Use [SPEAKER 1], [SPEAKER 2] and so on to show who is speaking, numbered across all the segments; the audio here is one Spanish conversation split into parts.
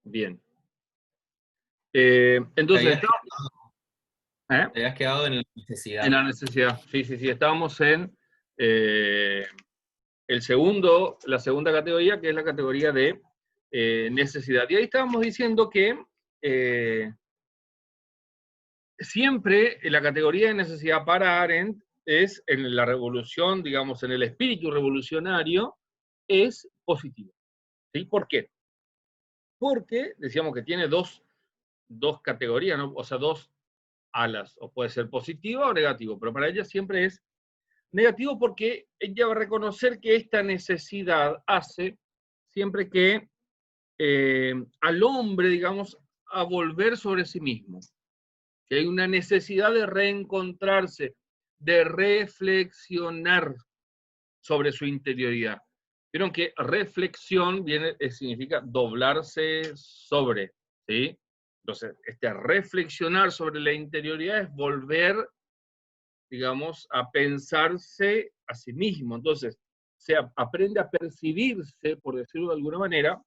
[SPEAKER 1] Bien.
[SPEAKER 2] Te
[SPEAKER 1] Entonces,
[SPEAKER 2] habías quedado en la
[SPEAKER 1] en
[SPEAKER 2] necesidad.
[SPEAKER 1] la necesidad. Sí, sí, sí. Estábamos en la segunda categoría, que es la categoría de necesidad. Y ahí estábamos diciendo que siempre la categoría de necesidad para Arendt es en la revolución, digamos, en el espíritu revolucionario, es positivo. ¿Sí? ¿Por qué? Porque decíamos que tiene dos categorías, ¿no? O sea, dos alas, o puede ser positivo o negativo, pero para ella siempre es negativo porque ella va a reconocer que esta necesidad hace siempre que al hombre, digamos, a volver sobre sí mismo. Que hay una necesidad de reencontrarse, de reflexionar sobre su interioridad. Vieron que reflexión significa doblarse sobre, ¿sí? Entonces, reflexionar sobre la interioridad es volver, digamos, a pensarse a sí mismo. Entonces, se aprende a percibirse, por decirlo de alguna manera,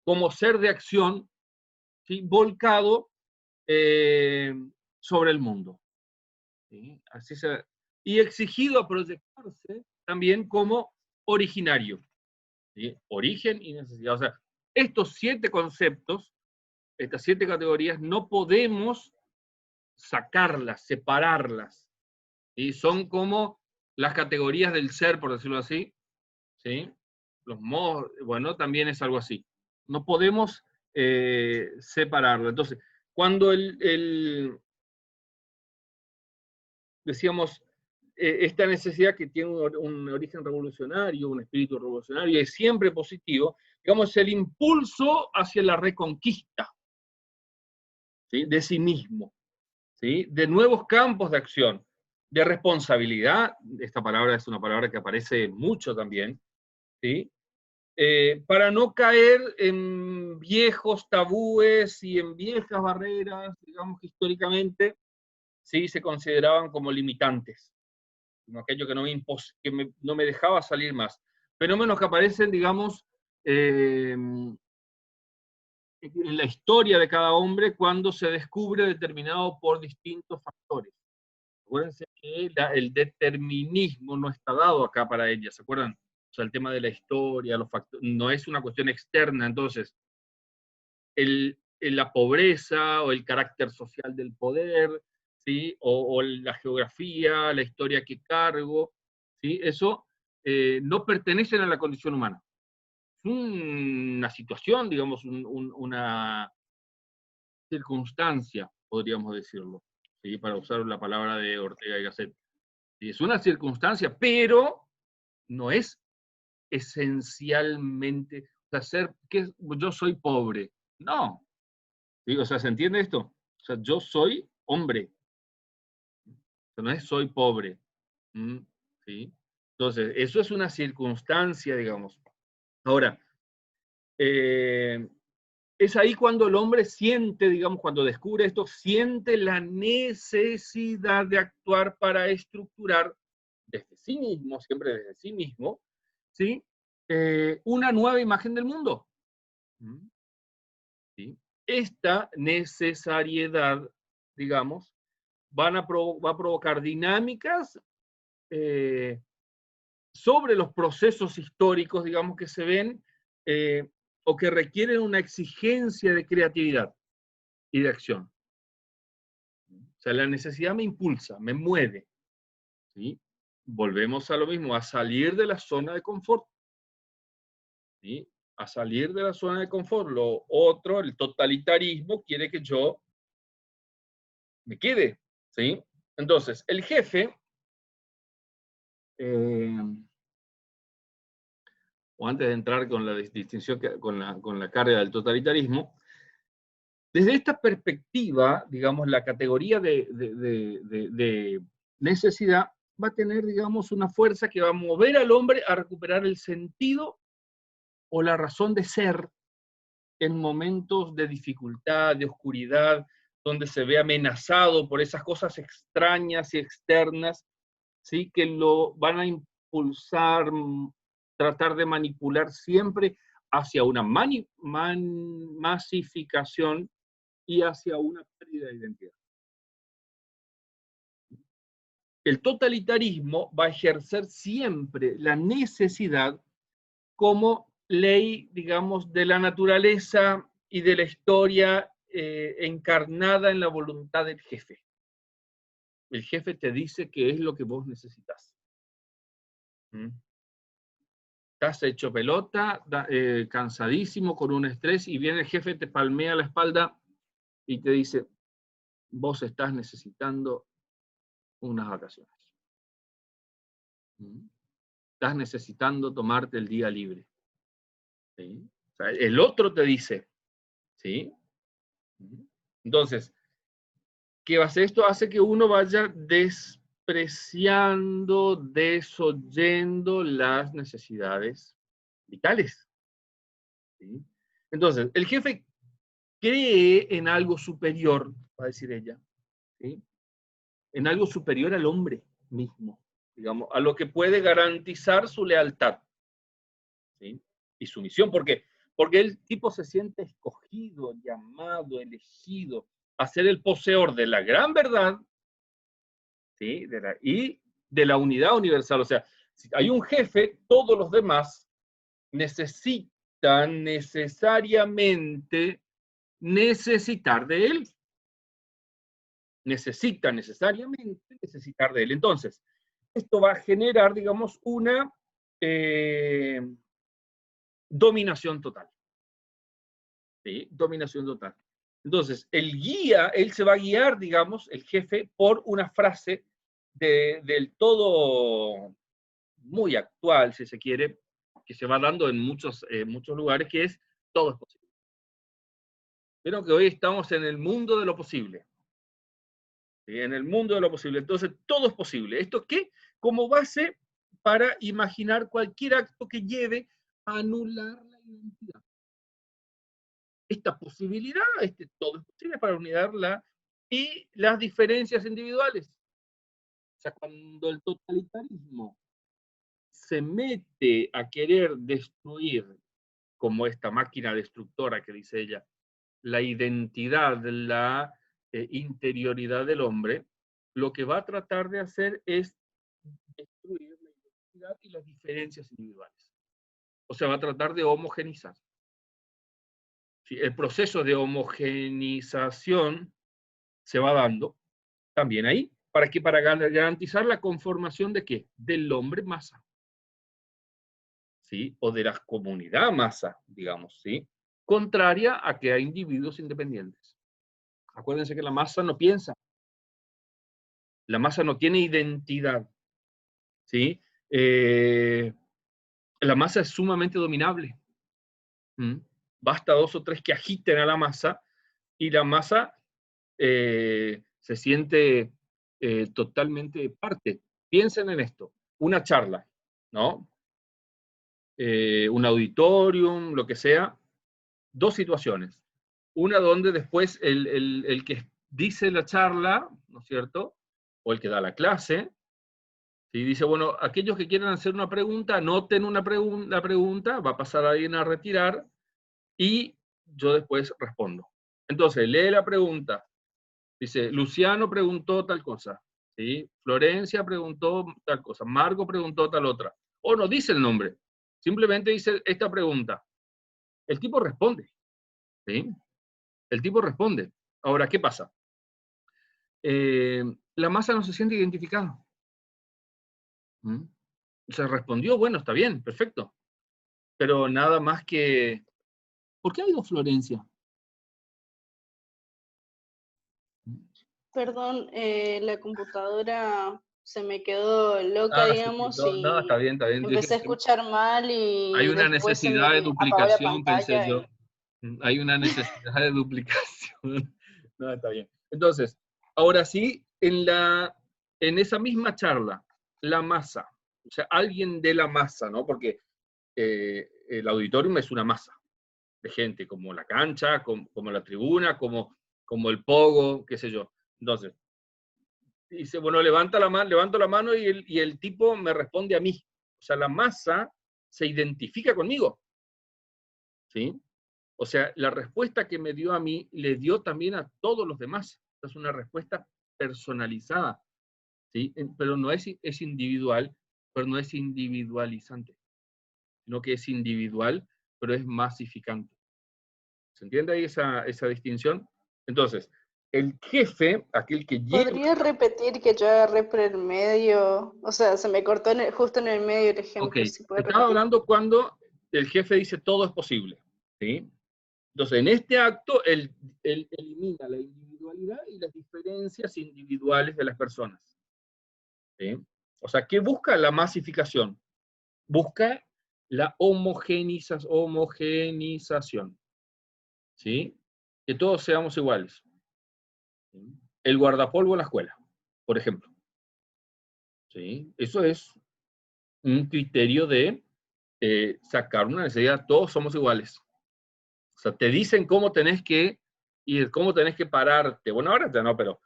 [SPEAKER 1] como ser de acción, ¿sí? Volcado eh, sobre el mundo. ¿Sí? Y exigido a proyectarse también como originario. ¿Sí? Origen y necesidad. O sea, estos 7 conceptos, estas 7 categorías, no podemos sacarlas, separarlas. ¿Sí? Son como las categorías del ser, por decirlo así. ¿Sí? Los modos, bueno, también es algo así. No podemos separarlo. Entonces, cuando decíamos, esta necesidad que tiene un origen revolucionario, un espíritu revolucionario, es siempre positivo, digamos, el impulso hacia la reconquista, ¿sí? De sí mismo, ¿sí? De nuevos campos de acción, de responsabilidad, esta palabra es una palabra que aparece mucho también, ¿sí? Para no caer en viejos tabúes y en viejas barreras, digamos que históricamente sí se consideraban como limitantes, como aquello que no me dejaba salir más. Fenómenos que aparecen, digamos, en la historia de cada hombre cuando se descubre determinado por distintos factores. Acuérdense que el determinismo no está dado acá para ella, ¿se acuerdan? O sea, el tema de la historia, los factores, no es una cuestión externa, entonces, la pobreza o el carácter social del poder, ¿sí? O la geografía, la historia que cargo, ¿sí? Eso no pertenecen a la condición humana. Es una situación, digamos, una circunstancia, podríamos decirlo, ¿sí? Para usar la palabra de Ortega y Gasset. ¿Sí? Es una circunstancia, pero no es esencialmente, o sea, yo soy pobre. No. ¿Sí? O sea, ¿se entiende esto? O sea, yo soy hombre. O sea, no es soy pobre. ¿Sí? Entonces, eso es una circunstancia, digamos. Ahora, es ahí cuando el hombre siente, digamos, cuando descubre esto, siente la necesidad de actuar para estructurar desde sí mismo, siempre desde sí mismo, ¿sí? Una nueva imagen del mundo. ¿Sí? Esta necesariedad, digamos, va a provocar dinámicas sobre los procesos históricos, digamos, que se ven o que requieren una exigencia de creatividad y de acción. O sea, la necesidad me impulsa, me mueve. ¿Sí? Volvemos a lo mismo, a salir de la zona de confort. ¿Sí? A salir de la zona de confort. Lo otro, el totalitarismo, quiere que yo me quede. ¿Sí? Entonces, el jefe, o antes de entrar con la distinción, con la carga del totalitarismo, desde esta perspectiva, digamos, la categoría de necesidad va a tener, digamos, una fuerza que va a mover al hombre a recuperar el sentido o la razón de ser en momentos de dificultad, de oscuridad, donde se ve amenazado por esas cosas extrañas y externas, ¿sí? Que lo van a impulsar, tratar de manipular siempre hacia una masificación y hacia una pérdida de identidad. El totalitarismo va a ejercer siempre la necesidad como ley, digamos, de la naturaleza y de la historia encarnada en la voluntad del jefe. El jefe te dice qué es lo que vos necesitas. Estás hecho pelota, cansadísimo, con un estrés, y viene el jefe, te palmea la espalda y te dice, vos estás necesitando unas vacaciones. Estás necesitando tomarte el día libre. ¿Sí? O sea, el otro te dice, ¿sí? Entonces, ¿qué va a hacer esto? Hace que uno vaya despreciando, desoyendo las necesidades vitales. ¿Sí? Entonces, el jefe cree en algo superior, va a decir ella, ¿sí? En algo superior al hombre mismo, digamos, a lo que puede garantizar su lealtad, ¿sí? Y su misión. ¿Por qué? Porque el tipo se siente escogido, llamado, elegido a ser el poseedor de la gran verdad, ¿sí? Y de la unidad universal. O sea, si hay un jefe, todos los demás necesitan necesariamente necesitar de él. Necesitan necesariamente necesitar de él. Entonces, esto va a generar, digamos, una dominación total. ¿Sí? Dominación total. Entonces, el guía, él se va a guiar, digamos, el jefe, por una frase del todo muy actual, si se quiere, que se va dando en muchos lugares, que es todo es posible. Vieron que hoy estamos en el mundo de lo posible. ¿Sí? En el mundo de lo posible. Entonces, todo es posible. ¿Esto qué? Como base para imaginar cualquier acto que lleve a anular la identidad. Esta posibilidad, todo es posible para unirla y las diferencias individuales. O sea, cuando el totalitarismo se mete a querer destruir, como esta máquina destructora que dice ella, la identidad, la interioridad del hombre, lo que va a tratar de hacer es destruir la identidad y las diferencias individuales. O sea, va a tratar de homogenizar. ¿Sí? El proceso de homogenización se va dando también ahí. ¿Para qué? Para garantizar la conformación de qué? Del hombre masa. ¿Sí? O de la comunidad masa, digamos, ¿sí? Contraria a que hay individuos independientes. Acuérdense que la masa no piensa. La masa no tiene identidad. ¿Sí? La masa es sumamente dominable. Basta 2 o 3 que agiten a la masa y la masa se siente totalmente parte. Piensen en esto, una charla, ¿no? Un auditorium, lo que sea, 2 situaciones. Una donde después el que dice la charla, ¿no es cierto? O el que da la clase, ¿sí? Dice, bueno, aquellos que quieran hacer una pregunta, anoten la pregunta, va a pasar alguien a retirar y yo después respondo. Entonces, lee la pregunta. Dice, Luciano preguntó tal cosa, ¿sí? Florencia preguntó tal cosa, Marco preguntó tal otra. O no dice el nombre, simplemente dice esta pregunta. El tipo responde, ¿sí? El tipo responde. Ahora, ¿qué pasa? La masa no se siente identificada. Se respondió, bueno, está bien, perfecto. Pero nada más que... ¿Por qué ha ido Florencia?
[SPEAKER 3] Perdón, la computadora se me quedó loca, digamos,
[SPEAKER 1] Sí, no, está bien, está bien.
[SPEAKER 3] empecé a escuchar mal
[SPEAKER 1] Hay
[SPEAKER 3] y
[SPEAKER 1] una
[SPEAKER 3] después se
[SPEAKER 1] necesidad de
[SPEAKER 3] me apagó la
[SPEAKER 1] duplicación, pensé
[SPEAKER 3] pantalla.
[SPEAKER 1] yo. Hay una necesidad de duplicación. No, está bien. Entonces, ahora sí, en esa misma charla, la masa, o sea, alguien de la masa, ¿no? Porque el auditorium es una masa de gente, como la cancha, como la tribuna, como el pogo, qué sé yo. Entonces, dice, bueno, levanto la mano y el tipo me responde a mí. O sea, la masa se identifica conmigo. ¿sí? O sea, la respuesta que me dio a mí, le dio también a todos los demás. Es una respuesta personalizada, ¿sí? Pero no es individual, pero no es individualizante, sino que es individual, pero es masificante. ¿Se entiende ahí esa distinción? Entonces, el jefe, aquel que lleva...
[SPEAKER 3] ¿Podría repetir que yo agarré por el medio? O sea, se me cortó justo en el medio el
[SPEAKER 1] Ok,
[SPEAKER 3] ejemplo, si puede
[SPEAKER 1] estaba
[SPEAKER 3] repetir.
[SPEAKER 1] hablando cuando el jefe dice todo es posible, ¿sí? Entonces, en este acto, él elimina la individualidad y las diferencias individuales de las personas, ¿sí? O sea, ¿qué busca la masificación? Busca la homogenización, ¿sí? Que todos seamos iguales. ¿Sí? El guardapolvo en la escuela, por ejemplo, ¿sí? Eso es un criterio de sacar una necesidad, todos somos iguales. O sea, te dicen cómo tenés que ir, cómo tenés que pararte. Bueno, ahora ya no, pero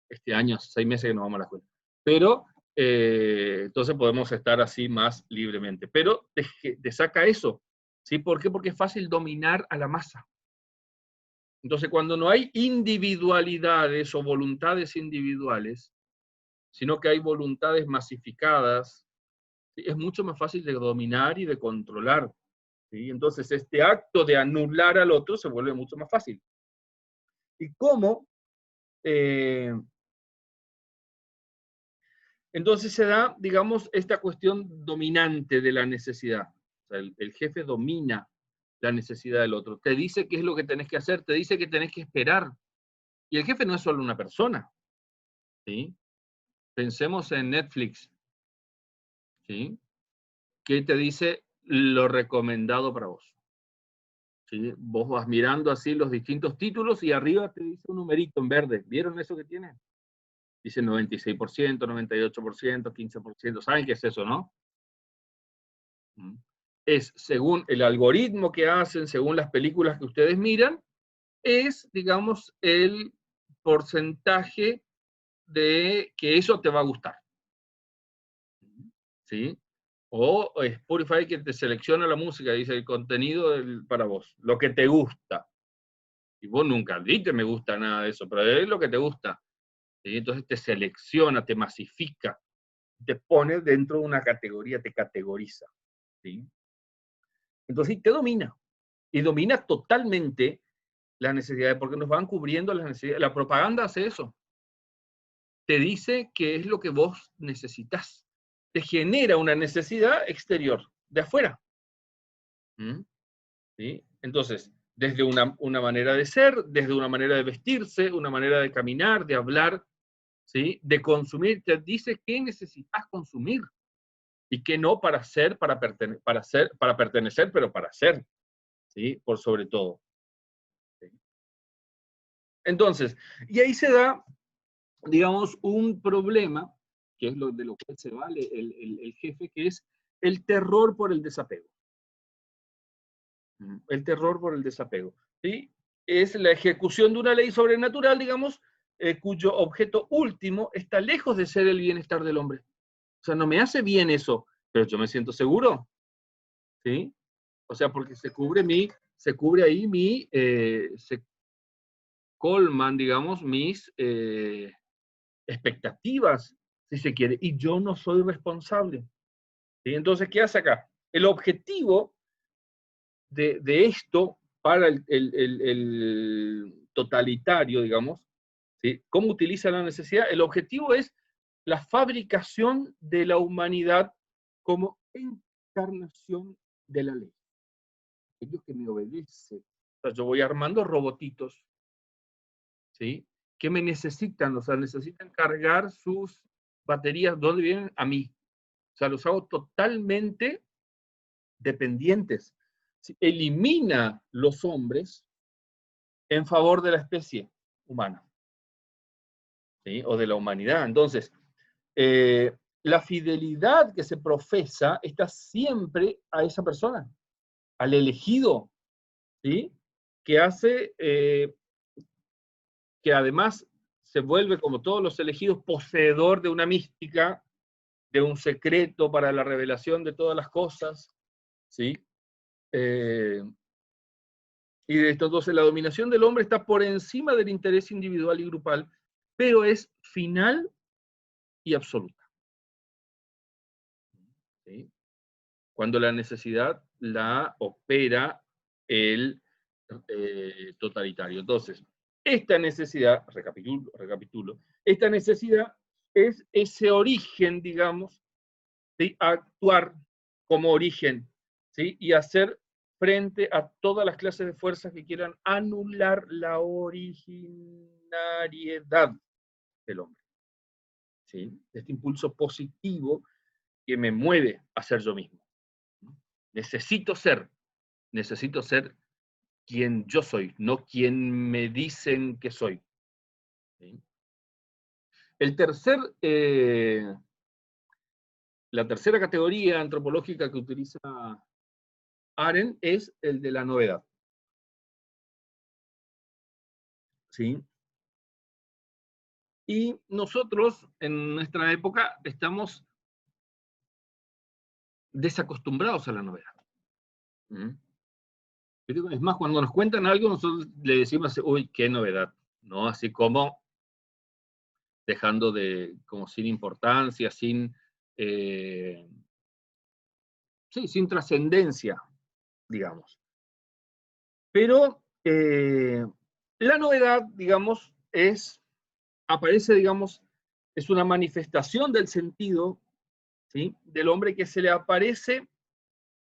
[SPEAKER 1] este año, 6 meses que no vamos a la escuela. Pero, entonces podemos estar así más libremente. Pero te saca eso, ¿sí? ¿Por qué? Porque es fácil dominar a la masa. Entonces, cuando no hay individualidades o voluntades individuales, sino que hay voluntades masificadas, ¿sí? Es mucho más fácil de dominar y de controlar, ¿sí? Entonces, este acto de anular al otro se vuelve mucho más fácil. ¿Y cómo? Entonces se da, digamos, esta cuestión dominante de la necesidad. O sea, el jefe domina la necesidad del otro. Te dice qué es lo que tenés que hacer, te dice que tenés que esperar. Y el jefe no es solo una persona, ¿sí? Pensemos en Netflix, ¿sí? Que te dice lo recomendado para vos, ¿sí? Vos vas mirando así los distintos títulos y arriba te dice un numerito en verde. ¿Vieron eso que tiene? Dice 96%, 98%, 15%. ¿Saben qué es eso, no? Es según el algoritmo que hacen, según las películas que ustedes miran, es, digamos, el porcentaje de que eso te va a gustar, ¿sí? O Spotify que te selecciona la música, dice el contenido para vos, lo que te gusta. Y vos nunca diste me gusta nada de eso, pero es lo que te gusta. ¿Sí? Entonces te selecciona, te masifica, te pone dentro de una categoría, te categoriza, ¿sí? Entonces te domina, y domina totalmente las necesidades, porque nos van cubriendo las necesidades. La propaganda hace eso. Te dice qué es lo que vos necesitas. Te genera una necesidad exterior, de afuera. ¿Mm? ¿Sí? Entonces, desde una manera de ser, desde una manera de vestirse, una manera de caminar, de hablar, ¿sí? De consumir, te dice qué necesitas consumir y qué no para ser, para pertenecer, pero para ser, ¿sí? Por sobre todo. ¿Sí? Entonces, y ahí se da, digamos, un problema, que es de lo cual se vale el jefe, que es el terror por el desapego. El terror por el desapego. ¿Sí? Es la ejecución de una ley sobrenatural, digamos, cuyo objeto último está lejos de ser el bienestar del hombre. O sea, no me hace bien eso, pero yo me siento seguro. ¿Sí? O sea, porque se cubre ahí se colman, digamos, mis expectativas, si se quiere, y yo no soy responsable. ¿Sí? Entonces, ¿qué hace acá? El objetivo de esto para el totalitario, digamos, ¿sí? ¿Cómo utiliza la necesidad? El objetivo es la fabricación de la humanidad como encarnación de la ley. Ellos que me obedecen. O sea, yo voy armando robotitos, ¿sí? Que me necesitan, o sea, necesitan cargar sus baterías, ¿dónde vienen? A mí. O sea, los hago totalmente dependientes. ¿Sí? Elimina los hombres en favor de la especie humana, ¿sí? O de la humanidad. Entonces, la fidelidad que se profesa está siempre a esa persona, al elegido, ¿sí? Que hace, que además se vuelve, como todos los elegidos, poseedor de una mística, de un secreto para la revelación de todas las cosas, ¿sí? Y de esto, entonces, la dominación del hombre está por encima del interés individual y grupal, pero es final y absoluta. ¿Sí? Cuando la necesidad la opera el totalitario. Entonces, esta necesidad, recapitulo, esta necesidad es ese origen, digamos, de actuar como origen, ¿sí? Y hacer frente a todas las clases de fuerzas que quieran anular la originariedad del hombre, ¿sí? Este impulso positivo que me mueve a ser yo mismo. Necesito ser quien yo soy, no quien me dicen que soy. ¿Sí? La tercera categoría antropológica que utiliza Arendt es el de la novedad. ¿Sí? Y nosotros, en nuestra época, estamos desacostumbrados a la novedad. ¿Mm? Es más, cuando nos cuentan algo, nosotros le decimos, uy, qué novedad, ¿no? Así como dejando como sin importancia, sin trascendencia, digamos. Pero la novedad, digamos, aparece, digamos, es una manifestación del sentido, ¿sí?, del hombre que se le aparece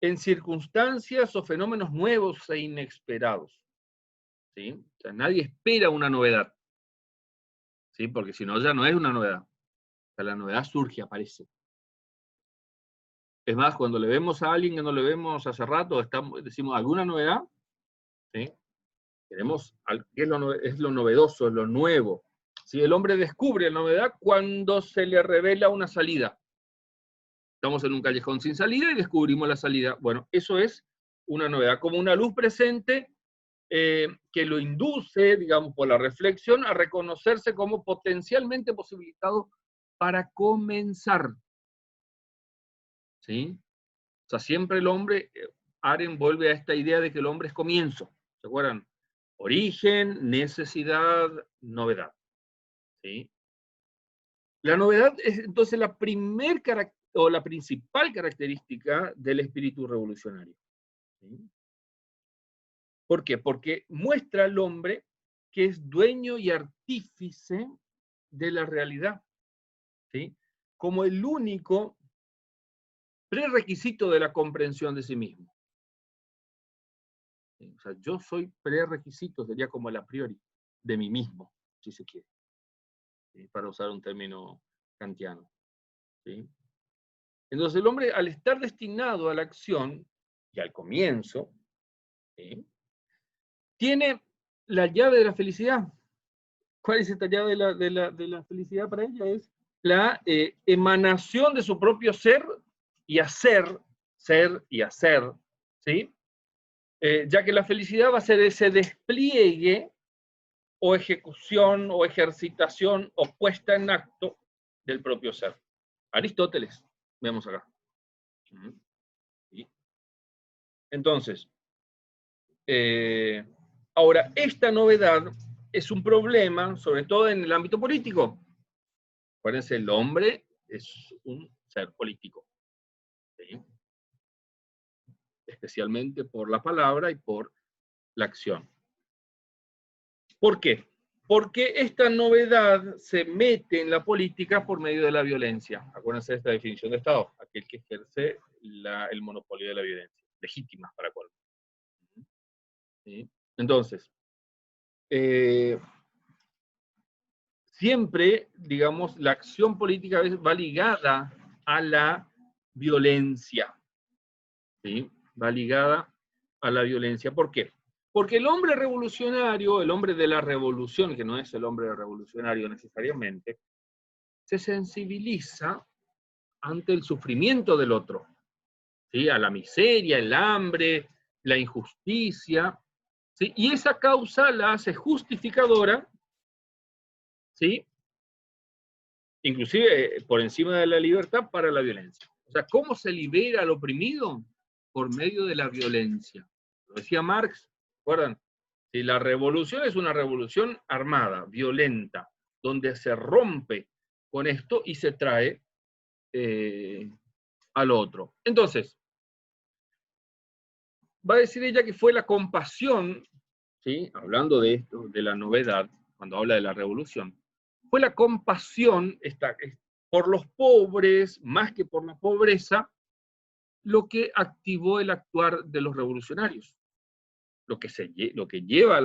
[SPEAKER 1] en circunstancias o fenómenos nuevos e inesperados. ¿Sí? O sea, nadie espera una novedad, ¿sí?, porque si no ya no es una novedad. O sea, la novedad surge, aparece. Es más, cuando le vemos a alguien que no le vemos hace rato, decimos, ¿alguna novedad? ¿Sí? Queremos, ¿qué es lo novedoso, es lo nuevo? ¿Sí? El hombre descubre la novedad cuando se le revela una salida. Estamos en un callejón sin salida y descubrimos la salida. Bueno, eso es una novedad, como una luz presente que lo induce, digamos, por la reflexión, a reconocerse como potencialmente posibilitado para comenzar. ¿Sí? O sea, siempre el hombre, Arendt vuelve a esta idea de que el hombre es comienzo. ¿Se acuerdan? Origen, necesidad, novedad. ¿Sí? La novedad es entonces la principal característica del espíritu revolucionario. ¿Sí? ¿Por qué? Porque muestra al hombre que es dueño y artífice de la realidad, ¿sí?, como el único prerequisito de la comprensión de sí mismo. ¿Sí? O sea, yo soy prerequisito, sería como el a priori, de mí mismo, si se quiere, ¿sí?, para usar un término kantiano. ¿Sí? Entonces el hombre, al estar destinado a la acción, y al comienzo, ¿sí?, tiene la llave de la felicidad. ¿Cuál es esta llave de la felicidad para ella? Es la emanación de su propio ser y hacer, ¿sí? Ya que la felicidad va a ser ese despliegue o ejecución o ejercitación o puesta en acto del propio ser. Aristóteles, veamos acá. ¿Sí? Entonces, ahora, esta novedad es un problema, sobre todo en el ámbito político. Acuérdense, el hombre es un ser político, ¿sí?, especialmente por la palabra y por la acción. ¿Por qué? Porque esta novedad se mete en la política por medio de la violencia. Acuérdense de esta definición de Estado, aquel que ejerce el monopolio de la violencia, legítima para cuál. ¿Sí? Entonces, siempre, digamos, la acción política va ligada a la violencia. ¿Sí? Va ligada a la violencia. ¿Por qué? Porque el hombre revolucionario, el hombre de la revolución, que no es el hombre revolucionario necesariamente, se sensibiliza ante el sufrimiento del otro, ¿sí?, a la miseria, el hambre, la injusticia, ¿sí?, y esa causa la hace justificadora, ¿sí?, inclusive por encima de la libertad, para la violencia. O sea, ¿cómo se libera al oprimido? Por medio de la violencia. Lo decía Marx, ¿recuerdan? ¿Sí? La revolución es una revolución armada, violenta, donde se rompe con esto y se trae al otro. Entonces, va a decir ella que fue la compasión, ¿sí? Hablando de esto, de la novedad, cuando habla de la revolución, fue la compasión por los pobres, más que por la pobreza, lo que activó el actuar de los revolucionarios, lo que lleva a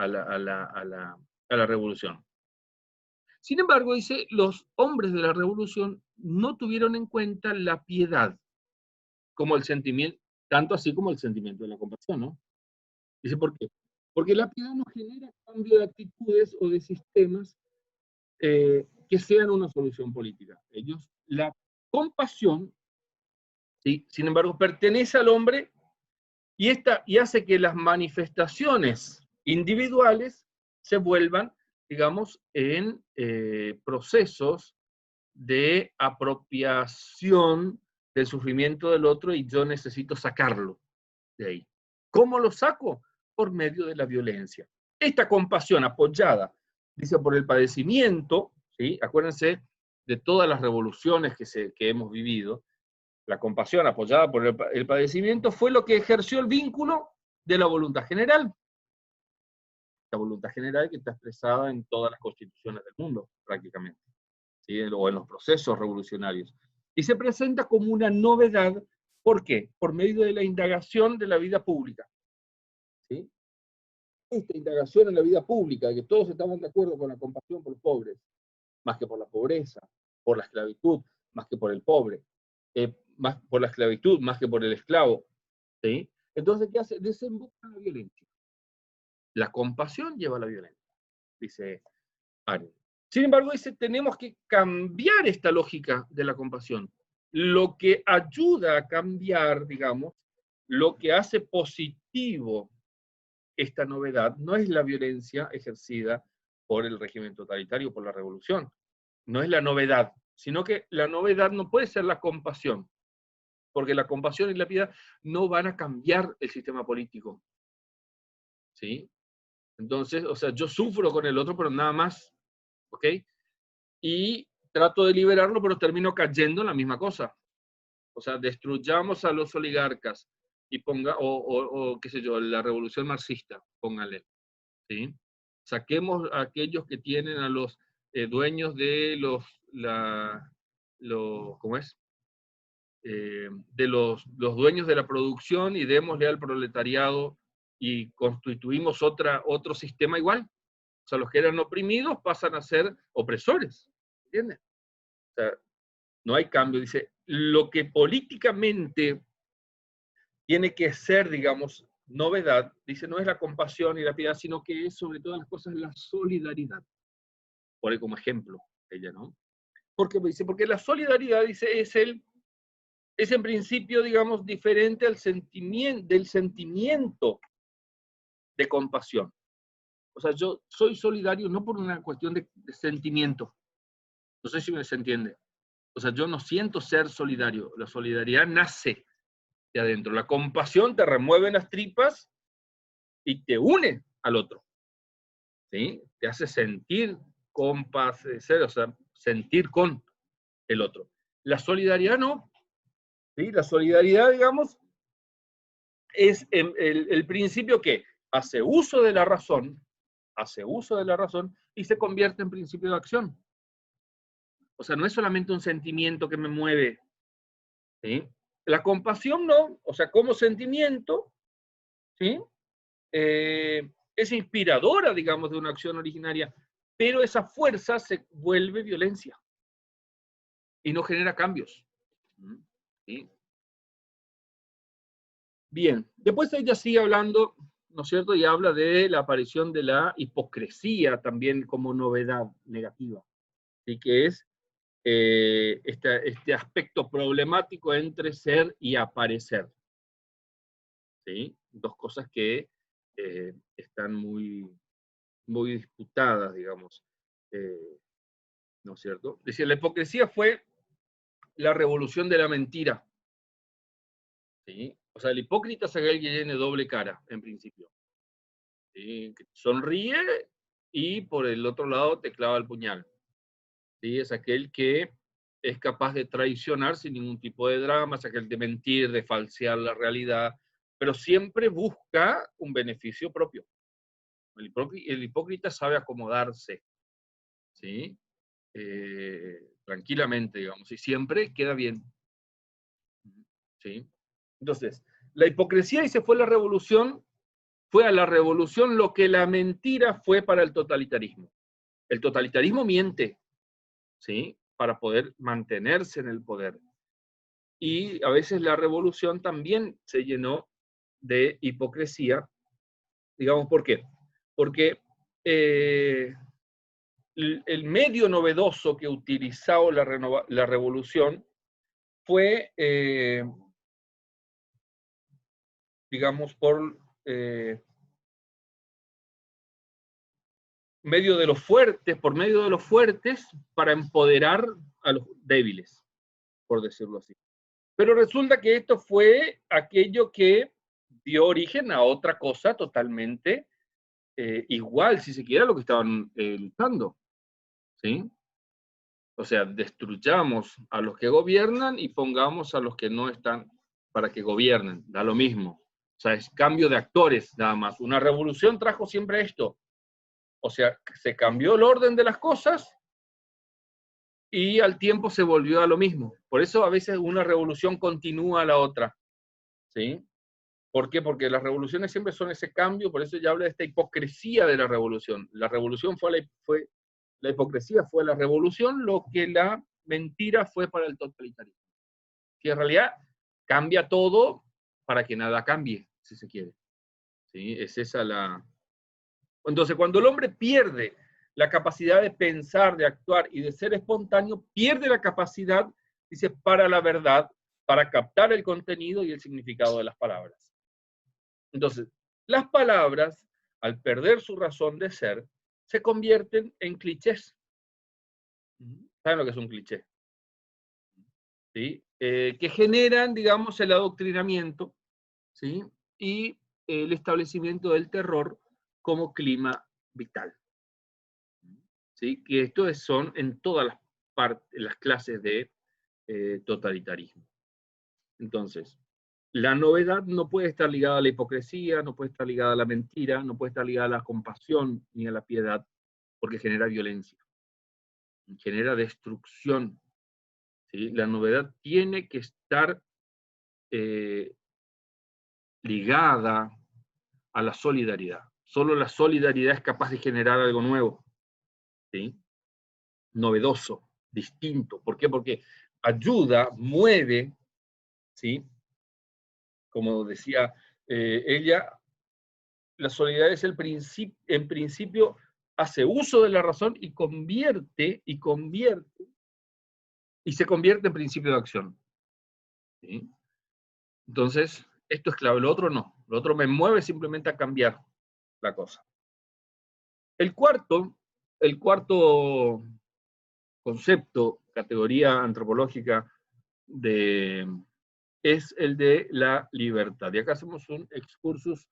[SPEAKER 1] la revolución. Sin embargo, dice, los hombres de la revolución no tuvieron en cuenta la piedad como el sentimiento, tanto así como el sentimiento de la compasión, ¿no? Dice, ¿por qué? Porque la piedad no genera cambio de actitudes o de sistemas que sean una solución política. La compasión, ¿sí? Sin embargo, pertenece al hombre y hace que las manifestaciones individuales se vuelvan, digamos, en procesos de apropiación del sufrimiento del otro y yo necesito sacarlo de ahí. ¿Cómo lo saco? Por medio de la violencia. Esta compasión apoyada, dice, por el padecimiento, ¿sí? Acuérdense de todas las revoluciones que hemos vivido, la compasión apoyada por el padecimiento fue lo que ejerció el vínculo de la voluntad general. La voluntad general que está expresada en todas las constituciones del mundo, prácticamente, ¿sí? O en los procesos revolucionarios. Y se presenta como una novedad, ¿por qué? Por medio de la indagación de la vida pública. ¿Sí? Esta indagación en la vida pública, que todos estaban de acuerdo con la compasión por los pobres, más que por la pobreza, por la esclavitud, más que por el pobre, más por la esclavitud, más que por el esclavo. ¿Sí? Entonces, ¿qué hace? Desemboca en la violencia. La compasión lleva a la violencia, dice Arendt. Sin embargo, dice, tenemos que cambiar esta lógica de la compasión. Lo que ayuda a cambiar, digamos, lo que hace positivo esta novedad no es la violencia ejercida por el régimen totalitario, por la revolución. No es la novedad, sino que la novedad no puede ser la compasión, porque la compasión y la piedad no van a cambiar el sistema político. ¿Sí? Entonces, o sea, yo sufro con el otro, pero nada más, ¿ok? Y trato de liberarlo, pero termino cayendo en la misma cosa. O sea, destruyamos a los oligarcas y qué sé yo, la revolución marxista, póngale. ¿Sí? Saquemos a aquellos que tienen a los dueños de ¿cómo es? De los dueños de la producción y démosle al proletariado y constituimos otro sistema igual. O sea, los que eran oprimidos pasan a ser opresores. ¿Entiendes? O sea, no hay cambio. Dice, lo que políticamente tiene que ser, digamos, novedad, dice, no es la compasión y la piedad, sino que es sobre todas las cosas la solidaridad. Pone como ejemplo ella, ¿no? Porque dice, porque la solidaridad, dice, es en principio, digamos, diferente del sentimiento de compasión. O sea, yo soy solidario no por una cuestión de sentimiento. No sé si me se entiende. O sea, yo no siento ser solidario. La solidaridad nace de adentro. La compasión te remueve las tripas y te une al otro. ¿Sí? Te hace sentir compadecer, o sea, sentir con el otro. La solidaridad no. ¿Sí? La solidaridad, digamos, es el principio que hace uso de la razón y se convierte en principio de acción. O sea, no es solamente un sentimiento que me mueve. ¿Sí? La compasión no, o sea, como sentimiento, ¿sí? Es inspiradora, digamos, de una acción originaria, pero esa fuerza se vuelve violencia y no genera cambios. ¿Sí? Bien, después ella sigue hablando, ¿no es cierto? Y habla de la aparición de la hipocresía también como novedad negativa, ¿sí? Que es este aspecto problemático entre ser y aparecer. ¿Sí? Dos cosas que están muy, muy disputadas, digamos, ¿no es cierto? Decía, la hipocresía fue la revolución de la mentira. ¿Sí? O sea, el hipócrita es aquel que tiene doble cara, en principio. ¿sí? Que sonríe y por el otro lado te clava el puñal. ¿Sí? Es aquel que es capaz de traicionar sin ningún tipo de drama, es aquel de mentir, de falsear la realidad, pero siempre busca un beneficio propio. El hipócrita sabe acomodarse, ¿sí? Tranquilamente, digamos, y siempre queda bien. ¿Sí? Entonces, la hipocresía, y se fue la revolución, fue a la revolución lo que la mentira fue para el totalitarismo. El totalitarismo miente, ¿sí? Para poder mantenerse en el poder. Y a veces la revolución también se llenó de hipocresía. Digamos, ¿por qué? Porque el medio novedoso que utilizó la revolución fue, digamos, por medio de los fuertes, por medio de los fuertes, para empoderar a los débiles, por decirlo así. Pero resulta que esto fue aquello que dio origen a otra cosa totalmente igual, si se quiere, a lo que estaban luchando. ¿Sí? O sea, destruyamos a los que gobiernan y pongamos a los que no están para que gobiernen. Da lo mismo. O sea, es cambio de actores, nada más. Una revolución trajo siempre esto. O sea, se cambió el orden de las cosas y al tiempo se volvió a lo mismo. Por eso a veces una revolución continúa a la otra. ¿Sí? ¿Por qué? Porque las revoluciones siempre son ese cambio, por eso ya hablo de esta hipocresía de la revolución. La revolución la hipocresía fue la revolución, lo que la mentira fue para el totalitarismo. Que en realidad cambia todo para que nada cambie, si se quiere. ¿Sí? Es esa la... Entonces, cuando el hombre pierde la capacidad de pensar, de actuar y de ser espontáneo, pierde la capacidad, dice, para la verdad, para captar el contenido y el significado de las palabras. Entonces, las palabras, al perder su razón de ser, se convierten en clichés. ¿Saben lo que es un cliché? ¿Sí? Que generan, digamos, el adoctrinamiento, ¿sí? Y el establecimiento del terror como clima vital. ¿Sí? Que estos son en todas las clases de totalitarismo. Entonces, la novedad no puede estar ligada a la hipocresía, no puede estar ligada a la mentira, no puede estar ligada a la compasión ni a la piedad, porque genera violencia, genera destrucción. ¿Sí? La novedad tiene que estar ligada a la solidaridad. Solo la solidaridad es capaz de generar algo nuevo, ¿sí? Novedoso, distinto. ¿Por qué? Porque ayuda, mueve, ¿sí? Como decía ella, la solidaridad es en principio hace uso de la razón y se convierte en principio de acción. ¿Sí? Entonces, esto es clave, lo otro no. Lo otro me mueve simplemente a cambiar la cosa. El cuarto concepto, categoría antropológica es el de la libertad. Y acá hacemos un excursus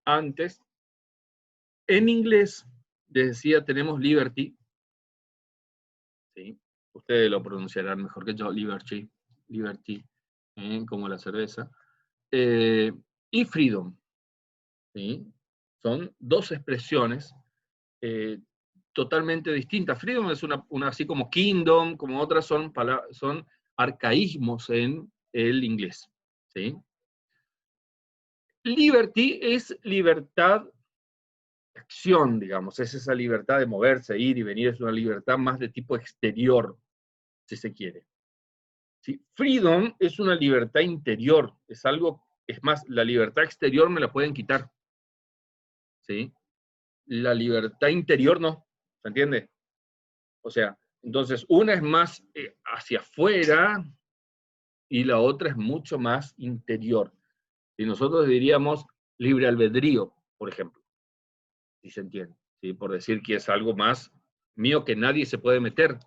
[SPEAKER 1] antes. En inglés, les decía, tenemos liberty. ¿Sí? Ustedes lo pronunciarán mejor que yo, liberty, como la cerveza. Y freedom. ¿Sí? Son dos expresiones totalmente distintas. Freedom es una así como kingdom, como otras son arcaísmos en el inglés. ¿Sí? Liberty es libertad de acción, digamos, es esa libertad de moverse, ir y venir, es una libertad más de tipo exterior, si se quiere. ¿Sí? Freedom es una libertad interior, es más, la libertad exterior me la pueden quitar. ¿Sí? La libertad interior no, ¿se entiende? O sea, entonces una es más hacia afuera y la otra es mucho más interior. Y nosotros diríamos libre albedrío, por ejemplo, si se entiende, ¿sí? Por decir que es algo más mío que nadie se puede meter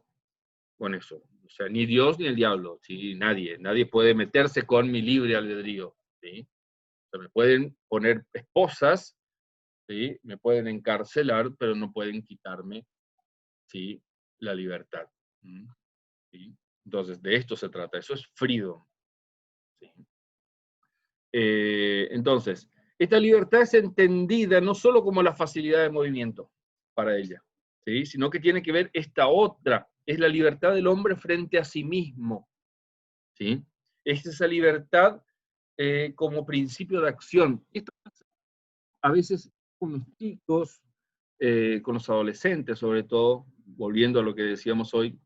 [SPEAKER 1] con eso. O sea, ni Dios ni el diablo, ¿sí? Nadie puede meterse con mi libre albedrío, ¿sí? O sea, me pueden poner esposas ¿sí? Me pueden encarcelar, pero no pueden quitarme, ¿sí?, la libertad. ¿Sí? Entonces, de esto se trata. Eso es freedom. ¿Sí? Entonces, esta libertad es entendida no solo como la facilidad de movimiento para ella, ¿sí?, sino que tiene que ver esta otra, es la libertad del hombre frente a sí mismo. ¿Sí? Es esa libertad como principio de acción. Esto a veces con los chicos, con los adolescentes sobre todo, volviendo a lo que decíamos hoy,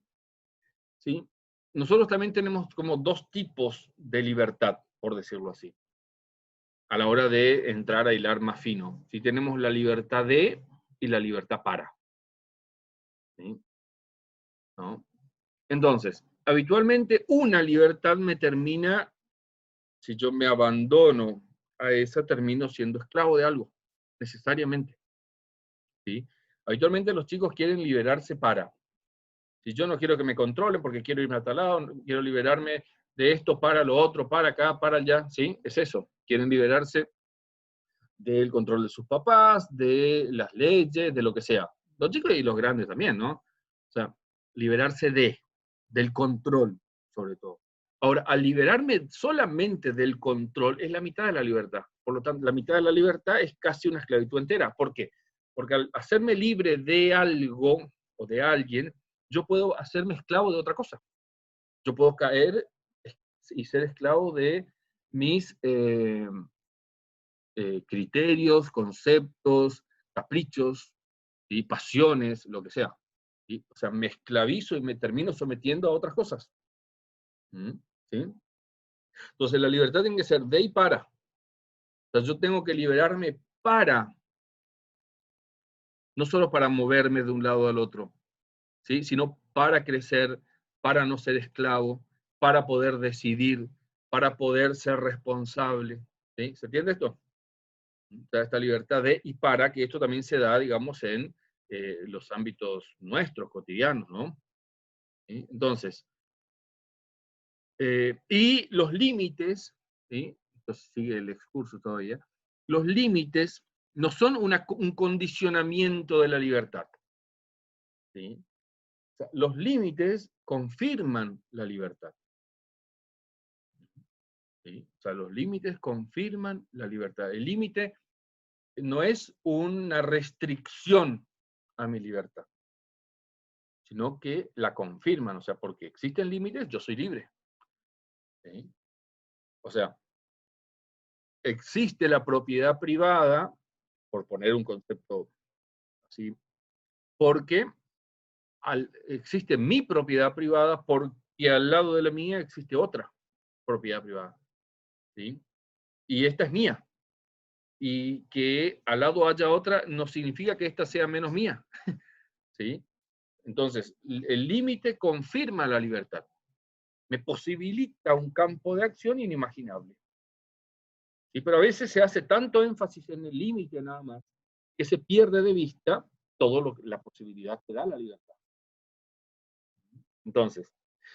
[SPEAKER 1] ¿sí? Nosotros también tenemos como dos tipos de libertad, por decirlo así, a la hora de entrar a hilar más fino. ¿Sí? Tenemos la libertad de y la libertad para. ¿Sí? ¿No? Entonces, habitualmente una libertad me termina, si yo me abandono a esa, termino siendo esclavo de algo, necesariamente. ¿Sí? Habitualmente los chicos quieren liberarse para. Si yo no quiero que me controlen porque quiero irme a tal lado, quiero liberarme de esto para lo otro, para acá, para allá, ¿sí? Es eso. Quieren liberarse del control de sus papás, de las leyes, de lo que sea. Los chicos y los grandes también, ¿no? O sea, liberarse del control, sobre todo. Ahora, al liberarme solamente del control, es la mitad de la libertad. Por lo tanto, la mitad de la libertad es casi una esclavitud entera. ¿Por qué? Porque al hacerme libre de algo o de alguien, yo puedo hacerme esclavo de otra cosa. Yo puedo caer y ser esclavo de mis criterios, conceptos, caprichos, y pasiones, lo que sea. ¿Sí? O sea, me esclavizo y me termino sometiendo a otras cosas. ¿Sí? Entonces la libertad tiene que ser de y para. O sea, yo tengo que liberarme para, no solo para moverme de un lado al otro, ¿sí?, sino para crecer, para no ser esclavo, para poder decidir, para poder ser responsable. ¿Sí? ¿Se entiende esto? O sea, esta libertad de y para, que esto también se da, digamos, en los ámbitos nuestros, cotidianos, ¿no? ¿Sí? Entonces, y los límites, ¿sí?, entonces sigue el excurso todavía, los límites no son un condicionamiento de la libertad. ¿Sí? O sea, los límites confirman la libertad. ¿Sí? O sea, los límites confirman la libertad. El límite no es una restricción a mi libertad, sino que la confirman. O sea, porque existen límites, yo soy libre. ¿Sí? O sea, existe la propiedad privada, por poner un concepto así, porque existe mi propiedad privada porque al lado de la mía existe otra propiedad privada. ¿Sí? Y esta es mía. Y que al lado haya otra no significa que esta sea menos mía. ¿Sí? Entonces, el límite confirma la libertad. Me posibilita un campo de acción inimaginable. ¿Sí? Pero a veces se hace tanto énfasis en el límite nada más, que se pierde de vista toda la posibilidad que da la libertad. Entonces,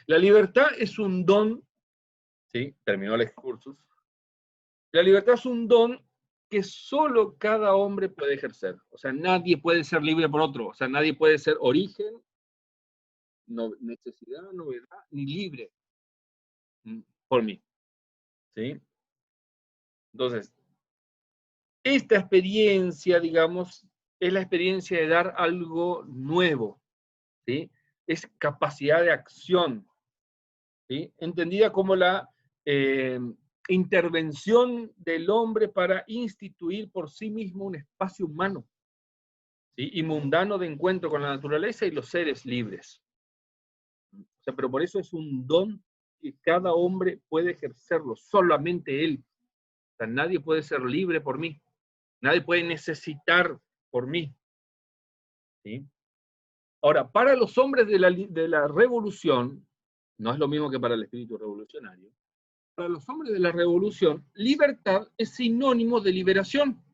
[SPEAKER 1] la libertad es un don, ¿sí? Terminó el excursus. La libertad es un don que solo cada hombre puede ejercer. O sea, nadie puede ser libre por otro. O sea, nadie puede ser origen, necesidad, novedad, ni libre por mí. ¿Sí? Entonces, esta experiencia, digamos, es la experiencia de dar algo nuevo. ¿Sí? Es capacidad de acción. ¿Sí? Entendida como la intervención del hombre para instituir por sí mismo un espacio humano, ¿sí?, y mundano de encuentro con la naturaleza y los seres libres. O sea, pero por eso es un don que cada hombre puede ejercerlo, solamente él. O sea, nadie puede ser libre por mí, nadie puede necesitar por mí. ¿Sí? Ahora, para los hombres de la revolución, no es lo mismo que para el espíritu revolucionario, para los hombres de la revolución, libertad es sinónimo de liberación.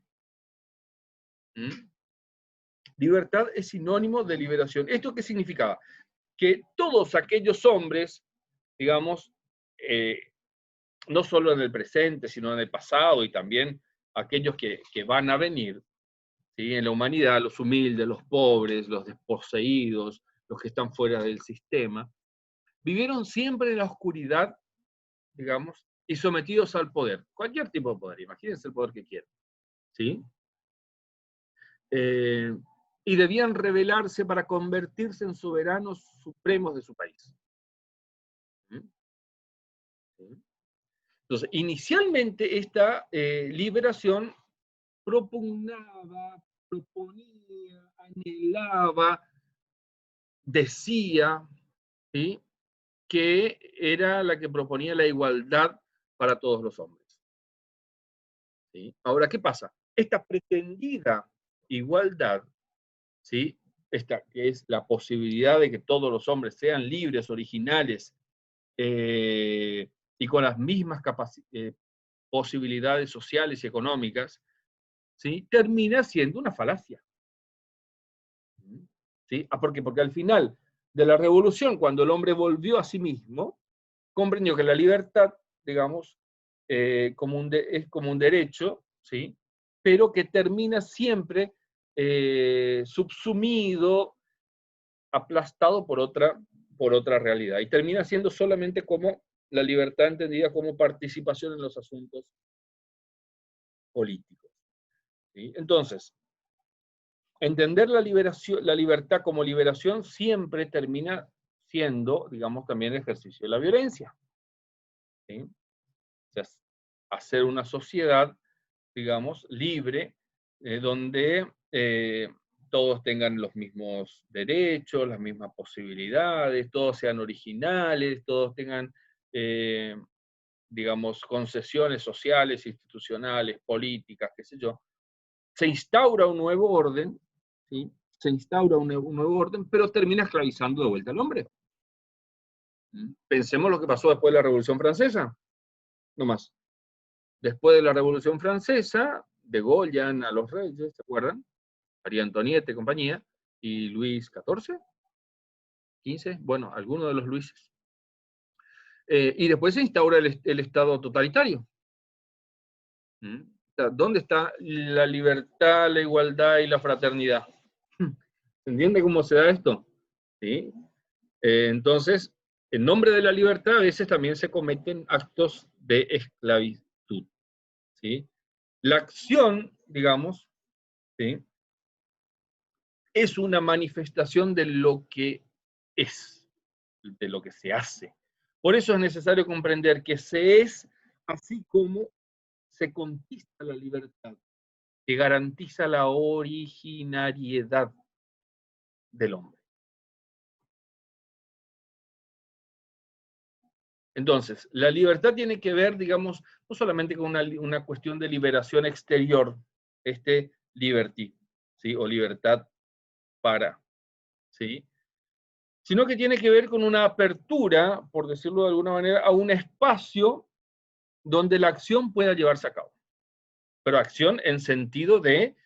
[SPEAKER 1] Libertad es sinónimo de liberación. ¿Esto qué significaba? Que todos aquellos hombres, digamos, no solo en el presente, sino en el pasado y también aquellos que van a venir, ¿sí? En la humanidad, los humildes, los pobres, los desposeídos, los que están fuera del sistema, vivieron siempre en la oscuridad, digamos, y sometidos al poder. Cualquier tipo de poder, imagínense el poder que quieran. ¿Sí? Y debían rebelarse para convertirse en soberanos supremos de su país. ¿Sí? Entonces, inicialmente esta liberación propugnaba, proponía, anhelaba, decía, ¿sí? Que era la que proponía la igualdad para todos los hombres. ¿Sí? Ahora, ¿qué pasa? Esta pretendida igualdad, ¿sí? Esta que es la posibilidad de que todos los hombres sean libres, originales, y con las mismas posibilidades sociales y económicas, ¿sí? Termina siendo una falacia. ¿Sí? Porque al final de la revolución, cuando el hombre volvió a sí mismo, comprendió que la libertad, digamos, es como un derecho, ¿sí? Pero que termina siempre subsumido, aplastado por otra realidad. Y termina siendo solamente como la libertad entendida como participación en los asuntos políticos. ¿Sí? Entonces, entender la libertad como liberación siempre termina siendo, digamos, también ejercicio de la violencia. ¿Sí? O sea, hacer una sociedad, digamos, libre, donde todos tengan los mismos derechos, las mismas posibilidades, todos sean originales, todos tengan, digamos, concesiones sociales, institucionales, políticas, qué sé yo. Se instaura un nuevo orden, ¿sí? Se instaura un nuevo orden, pero termina esclavizando de vuelta al hombre. Pensemos lo que pasó después de la Revolución Francesa, no más. Después de la Revolución Francesa, degollan a los reyes, ¿se acuerdan? María Antonieta y compañía, y Luis XIV, XV, bueno, alguno de los Luises. Y después se instaura el Estado totalitario. ¿Dónde está la libertad, la igualdad y la fraternidad? ¿Se entiende cómo se da esto? ¿Sí? Entonces, en nombre de la libertad, a veces también se cometen actos de esclavitud. ¿Sí? La acción, digamos, ¿sí? Es una manifestación de lo que es, de lo que se hace. Por eso es necesario comprender que se es así como se conquista la libertad, que garantiza la originariedad del hombre. Entonces, la libertad tiene que ver, digamos, no solamente con una cuestión de liberación exterior, liberty, ¿sí? O libertad para, ¿sí? Sino que tiene que ver con una apertura, por decirlo de alguna manera, a un espacio donde la acción pueda llevarse a cabo. Pero acción en sentido de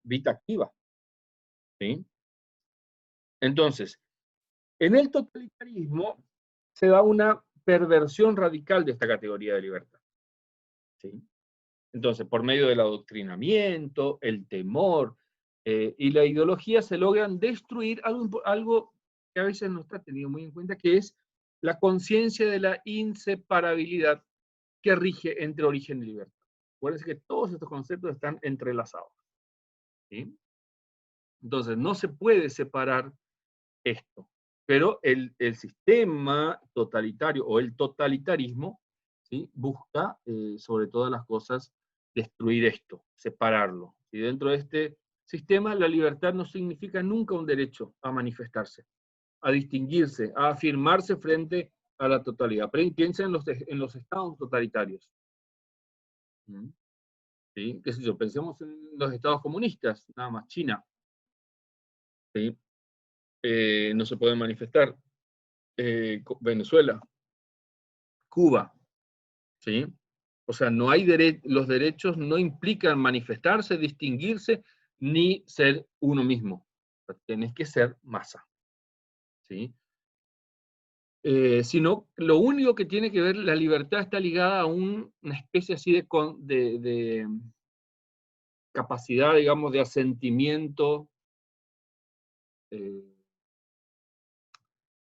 [SPEAKER 1] vida activa, ¿sí? Entonces, en el totalitarismo se da una perversión radical de esta categoría de libertad, ¿sí? Entonces, por medio del adoctrinamiento, el temor y la ideología se logran destruir algo que a veces no está tenido muy en cuenta, que es la conciencia de la inseparabilidad que rige entre origen y libertad. Acuérdense que todos estos conceptos están entrelazados. ¿Sí? Entonces, no se puede separar esto. Pero el sistema totalitario o el totalitarismo, ¿sí? Busca, sobre todas las cosas, destruir esto, separarlo. Y dentro de este sistema, la libertad no significa nunca un derecho a manifestarse, a distinguirse, a afirmarse frente a la totalidad. Piensen en los estados totalitarios. ¿Sí? ¿Qué sé yo? Pensemos en los estados comunistas, nada más, China. ¿Sí? No se pueden manifestar. Venezuela, Cuba, ¿sí? O sea, no hay los derechos no implican manifestarse, distinguirse, ni ser uno mismo. O sea, tenés que ser masa, ¿sí? Sino, lo único que tiene que ver, la libertad está ligada a una especie así de capacidad, digamos, de asentimiento.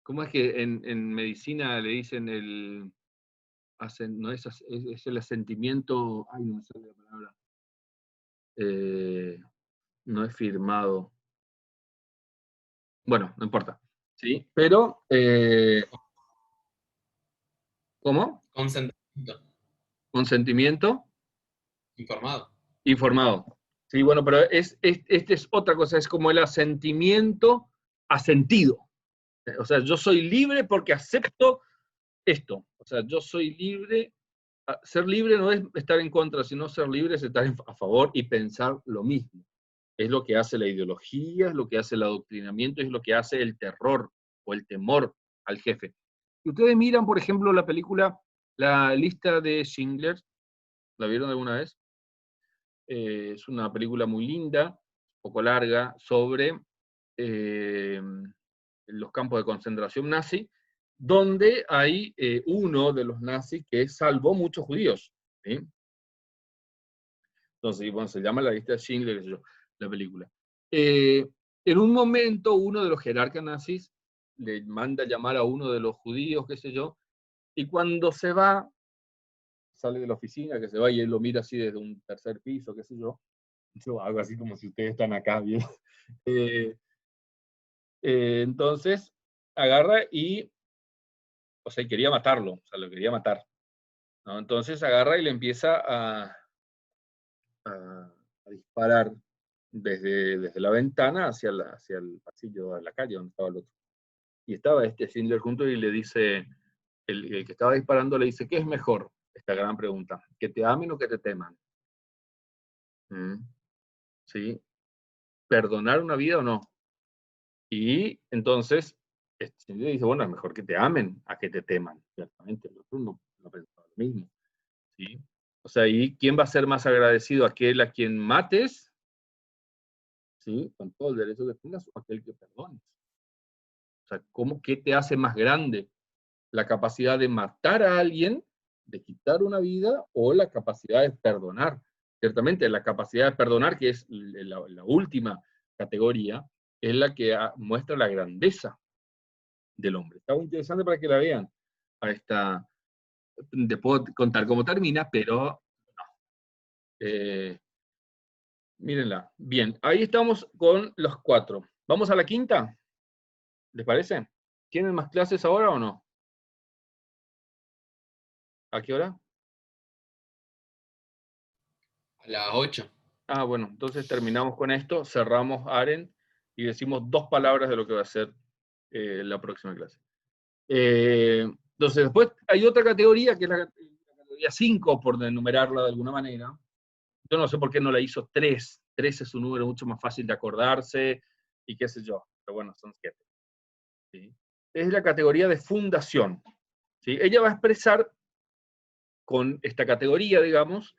[SPEAKER 1] ¿Cómo es que en medicina le dicen no es el asentimiento, ay, no me sale la palabra, no es firmado. Bueno, no importa, ¿sí? Pero, ¿cómo?
[SPEAKER 2] Consentimiento.
[SPEAKER 1] Consentimiento
[SPEAKER 2] Informado.
[SPEAKER 1] informado. Sí, bueno, pero este es otra cosa, es como el asentimiento asentido. O sea, yo soy libre porque acepto esto. O sea, yo soy libre. Ser libre no es estar en contra, sino ser libre es estar a favor y pensar lo mismo. Es lo que hace la ideología, es lo que hace el adoctrinamiento, es lo que hace el terror o el temor al jefe. Si ustedes miran, por ejemplo, la película La lista de Schindler, ¿la vieron alguna vez? Es una película muy linda, un poco larga, sobre los campos de concentración nazi, donde hay uno de los nazis que salvó muchos judíos. ¿Sí? Entonces, bueno, se llama La lista de Schindler, qué sé yo, la película. En un momento, uno de los jerarcas nazis le manda llamar a uno de los judíos, qué sé yo, y cuando se va, sale de la oficina, que se va y él lo mira así desde un tercer piso, qué sé yo hago así como si ustedes están acá, bien. Eh, entonces, agarra y, o sea, quería matarlo, o sea, lo quería matar, ¿no? Entonces agarra y le empieza a disparar desde la ventana hacia el pasillo de la calle donde estaba el otro. Y estaba este Schindler junto y le dice, el que estaba disparando le dice, ¿qué es mejor? Esta gran pregunta, ¿que te amen o que te teman? ¿Mm? ¿Sí? ¿Perdonar una vida o no? Y entonces, Schindler dice, bueno, es mejor que te amen a que te teman. Ciertamente, el otro no pensaba lo mismo. ¿Sí? O sea, ¿y quién va a ser más agradecido? ¿Aquel a quien mates? ¿Sí? Con todo el derecho que tengas, o aquel que perdones. O sea, ¿qué te hace más grande? ¿La capacidad de matar a alguien, de quitar una vida, o la capacidad de perdonar? Ciertamente, la capacidad de perdonar, que es la última categoría, es la que muestra la grandeza del hombre. Está muy interesante para que la vean. Te puedo contar cómo termina, pero mírenla. Bien, ahí estamos con los 4. ¿Vamos a la quinta? ¿Les parece? ¿Tienen más clases ahora o no? ¿A qué hora?
[SPEAKER 2] A las 8.
[SPEAKER 1] Ah, bueno, entonces terminamos con esto, cerramos Arendt y decimos 2 palabras de lo que va a ser la próxima clase. Entonces, después hay otra categoría, que es la categoría 5, por enumerarla de alguna manera. Yo no sé por qué no la hizo 3. 3 es un número mucho más fácil de acordarse y qué sé yo, pero bueno, son 7. ¿Sí? Es la categoría de fundación. ¿Sí? Ella va a expresar con esta categoría, digamos,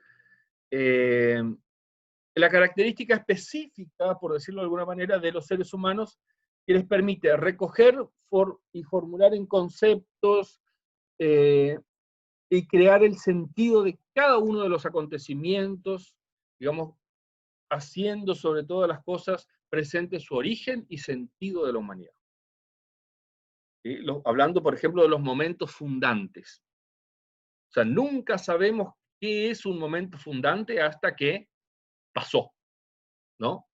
[SPEAKER 1] la característica específica, por decirlo de alguna manera, de los seres humanos que les permite recoger y formular en conceptos y crear el sentido de cada uno de los acontecimientos, digamos, haciendo sobre todas las cosas presente su origen y sentido de la humanidad. ¿Sí? Hablando, por ejemplo, de los momentos fundantes. O sea, nunca sabemos qué es un momento fundante hasta que pasó, ¿no?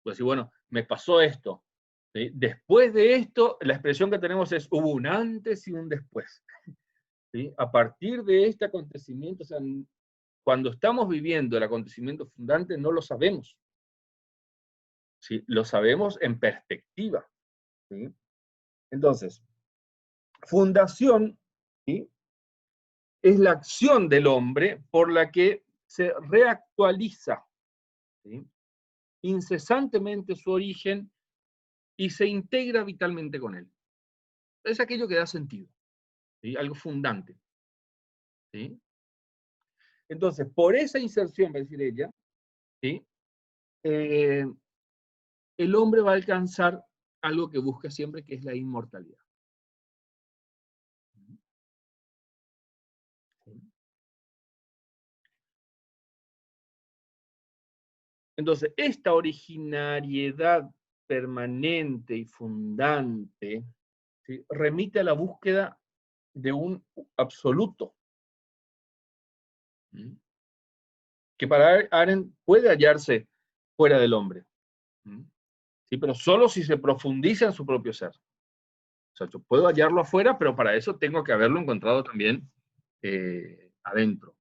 [SPEAKER 1] Pues sí, bueno, me pasó esto. ¿Sí? Después de esto, la expresión que tenemos es, hubo un antes y un después. ¿Sí? A partir de este acontecimiento, o sea, cuando estamos viviendo el acontecimiento fundante, no lo sabemos. ¿Sí? Lo sabemos en perspectiva. ¿Sí? Entonces, fundación, ¿sí? Es la acción del hombre por la que se reactualiza, ¿sí? Incesantemente su origen y se integra vitalmente con él. Es aquello que da sentido, ¿sí? Algo fundante. ¿Sí? Entonces, por esa inserción, va a decir ella, ¿sí? El hombre va a alcanzar algo que busca siempre, que es la inmortalidad. ¿Sí? Entonces, esta originariedad permanente y fundante, ¿sí?, remite a la búsqueda de un absoluto, ¿sí?, que para Arendt puede hallarse fuera del hombre, ¿sí?, pero solo si se profundiza en su propio ser. O sea, yo puedo hallarlo afuera, pero para eso tengo que haberlo encontrado también adentro.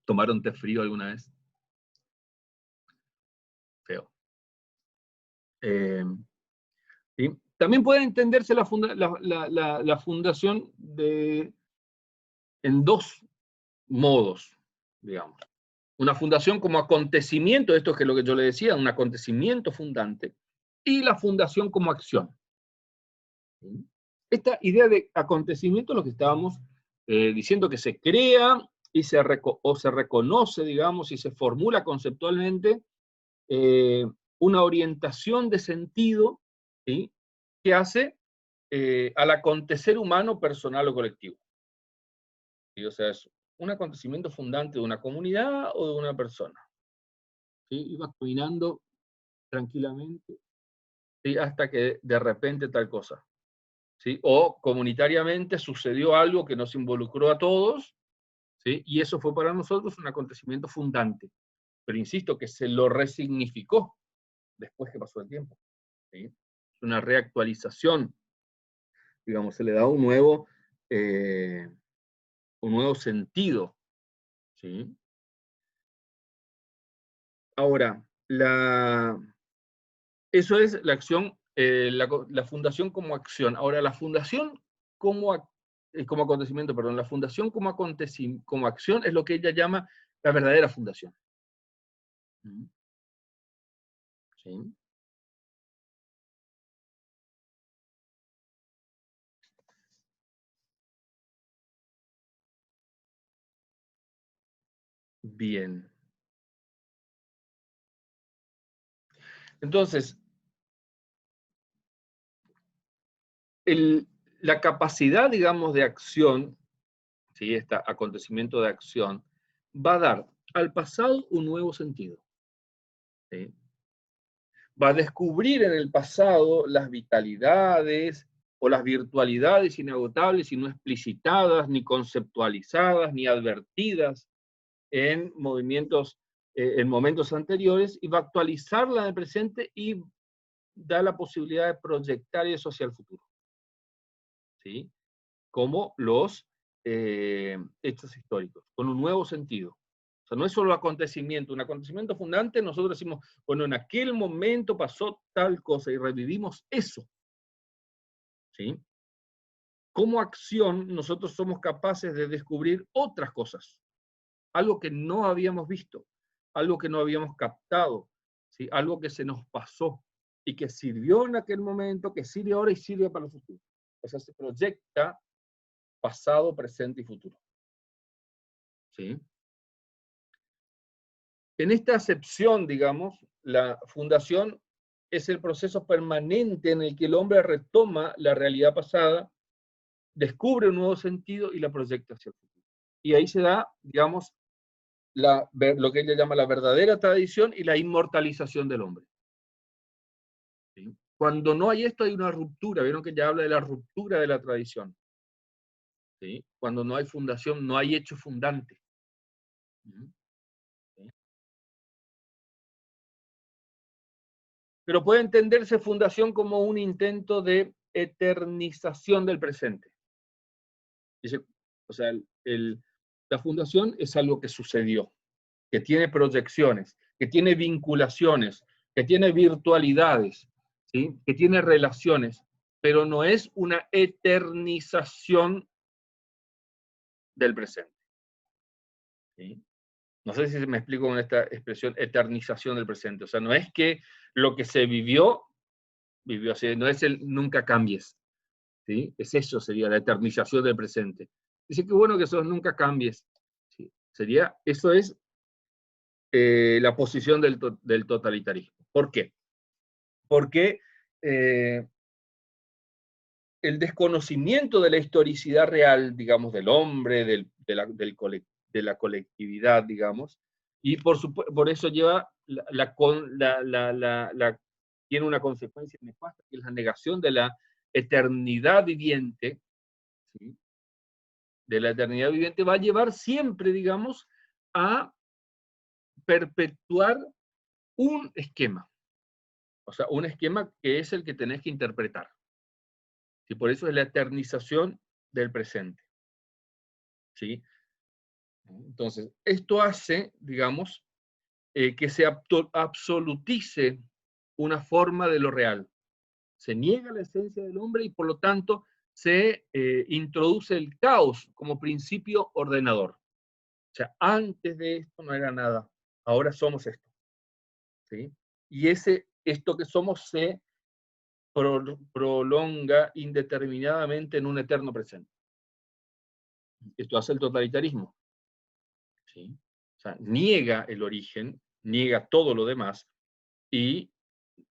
[SPEAKER 1] ¿Tomaron té frío alguna vez? Feo. ¿Sí? También puede entenderse la fundación en dos modos, digamos. Una fundación como acontecimiento, esto es lo que yo le decía, un acontecimiento fundante, y la fundación como acción. ¿Sí? Esta idea de acontecimiento es lo que estábamos diciendo, que se crea y se reconoce, digamos, y se formula conceptualmente una orientación de sentido, ¿sí?, que hace al acontecer humano, personal o colectivo. ¿Sí? O sea, es un acontecimiento fundante de una comunidad o de una persona. ¿Sí? Iba caminando tranquilamente, ¿sí?, hasta que de repente tal cosa. ¿Sí? O comunitariamente sucedió algo que nos involucró a todos, ¿sí?, y eso fue para nosotros un acontecimiento fundante. Pero insisto que se lo resignificó después que pasó el tiempo. ¿Sí? Es una reactualización, digamos, se le da un nuevo sentido. ¿Sí? Ahora, eso es la acción, la fundación como acción. Ahora, la fundación como acontecimiento, perdón, la fundación como acción es lo que ella llama la verdadera fundación. ¿Sí? Bien. Entonces, la capacidad, digamos, de acción, ¿sí?, este acontecimiento de acción, va a dar al pasado un nuevo sentido. ¿Sí? Va a descubrir en el pasado las vitalidades o las virtualidades inagotables y no explicitadas, ni conceptualizadas, ni advertidas en en momentos anteriores, y va a actualizarla en el presente y da la posibilidad de proyectar eso hacia el futuro. ¿Sí? Como los hechos históricos, con un nuevo sentido. O sea, no es solo acontecimiento, un acontecimiento fundante, nosotros decimos, bueno, en aquel momento pasó tal cosa y revivimos eso. ¿Sí? Como acción, nosotros somos capaces de descubrir otras cosas, algo que no habíamos visto, algo que no habíamos captado, ¿sí?, algo que se nos pasó y que sirvió en aquel momento, que sirve ahora y sirve para el futuro. O sea, se proyecta pasado, presente y futuro. ¿Sí? En esta acepción, digamos, la fundación es el proceso permanente en el que el hombre retoma la realidad pasada, descubre un nuevo sentido y la proyecta hacia el futuro. Y ahí se da, digamos, lo que ella llama la verdadera tradición y la inmortalización del hombre. ¿Sí? Cuando no hay esto, hay una ruptura. Vieron que ya habla de la ruptura de la tradición. ¿Sí? Cuando no hay fundación, no hay hecho fundante. ¿Sí? Pero puede entenderse fundación como un intento de eternización del presente. Dice, o sea, la fundación es algo que sucedió, que tiene proyecciones, que tiene vinculaciones, que tiene virtualidades, ¿sí?, que tiene relaciones, pero no es una eternización del presente. ¿Sí? No sé si me explico con esta expresión, eternización del presente. O sea, no es que lo que se vivió así, no es el nunca cambies. ¿Sí? Es eso, sería la eternización del presente. Dice que bueno que eso nunca cambies. ¿Sí? Eso es la posición del totalitarismo. ¿Por qué? Porque el desconocimiento de la historicidad real, digamos, del hombre, de la colectividad, digamos, Y por eso lleva tiene una consecuencia nefasta, que es la negación de la eternidad viviente, ¿sí? De la eternidad viviente va a llevar siempre, digamos, a perpetuar un esquema. O sea, un esquema que es el que tenés que interpretar. Y por eso es la eternización del presente. ¿Sí? Entonces, esto hace, digamos, que se absolutice una forma de lo real. Se niega la esencia del hombre y por lo tanto se introduce el caos como principio ordenador. O sea, antes de esto no era nada, ahora somos esto. ¿Sí? Y esto que somos se prolonga indeterminadamente en un eterno presente. Esto hace el totalitarismo. ¿Sí? O sea, niega el origen, niega todo lo demás y,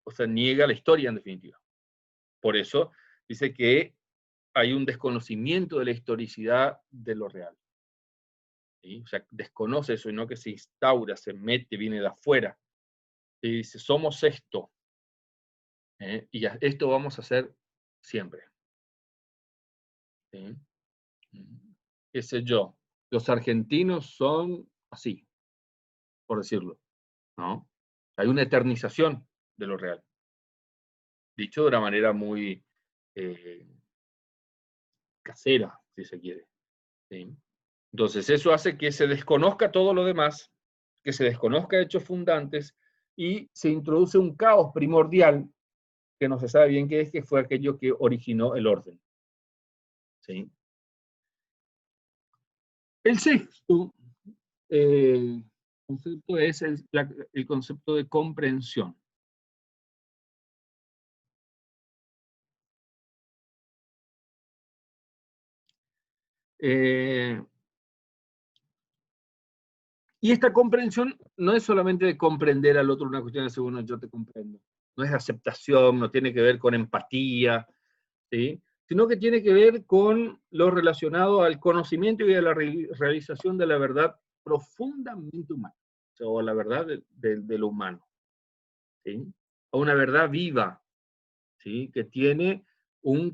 [SPEAKER 1] o sea, niega la historia en definitiva. Por eso dice que hay un desconocimiento de la historicidad de lo real. ¿Sí? O sea, desconoce eso y no que se instaura, se mete, viene de afuera. Y dice, somos esto. Y esto vamos a hacer siempre. ¿Sí? ¿Qué sé yo? Los argentinos son así, por decirlo, ¿no? Hay una eternización de lo real. Dicho de una manera muy casera, si se quiere. ¿Sí? Entonces, eso hace que se desconozca todo lo demás, que se desconozca hechos fundantes y se introduce un caos primordial que no se sabe bien qué es, que fue aquello que originó el orden. ¿Sí? El sexto concepto es el concepto de comprensión. Y esta comprensión no es solamente de comprender al otro, una cuestión de decir, bueno, yo te comprendo. No es aceptación, no tiene que ver con empatía, ¿sí? Sino que tiene que ver con lo relacionado al conocimiento y a la realización de la verdad profundamente humana, o la verdad de lo humano, ¿sí? O una verdad viva, ¿sí? Que tiene un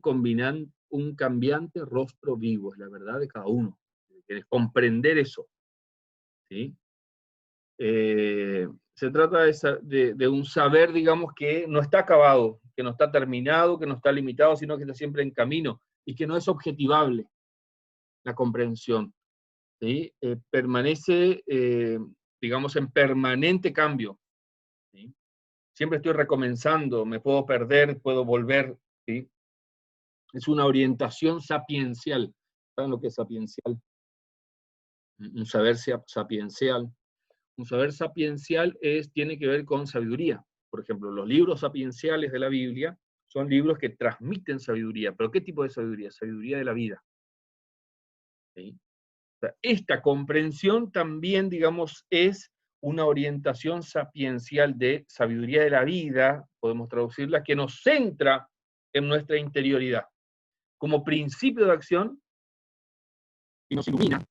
[SPEAKER 1] cambiante rostro vivo, es la verdad de cada uno. Tienes que comprender eso, ¿sí? Se trata de un saber, digamos, que no está acabado, que no está terminado, que no está limitado, sino que está siempre en camino y que no es objetivable la comprensión. ¿Sí? Permanece, digamos, en permanente cambio. ¿Sí? Siempre estoy recomenzando, me puedo perder, puedo volver. ¿Sí? Es una orientación sapiencial. ¿Saben lo que es sapiencial? Un saber sapiencial. Un saber sapiencial tiene que ver con sabiduría. Por ejemplo, los libros sapienciales de la Biblia son libros que transmiten sabiduría. ¿Pero qué tipo de sabiduría? Sabiduría de la vida. ¿Sí? O sea, esta comprensión también, digamos, es una orientación sapiencial de sabiduría de la vida, podemos traducirla, que nos centra en nuestra interioridad como principio de acción y nos ilumina